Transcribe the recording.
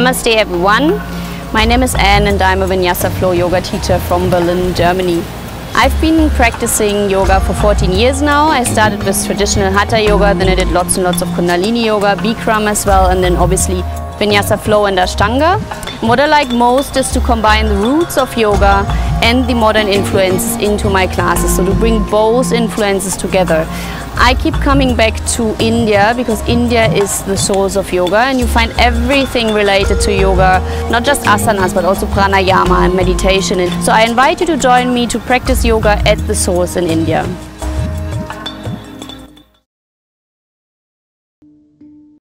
Namaste everyone. My name is Anne and I'm a Vinyasa flow yoga teacher from Berlin, Germany. I've been practicing yoga for 14 years now. I started with traditional hatha yoga, then I did lots and lots of kundalini yoga, bikram as well, and then obviously Vinyasa flow and ashtanga. And what I like most is to combine the roots of yoga and the modern influences into my classes, so to bring both influences together. I keep coming back to India because India is the source of yoga, and you find everything related to yoga, not just asanas but also pranayama and meditation. So I invite you to join me to practice yoga at the source in India.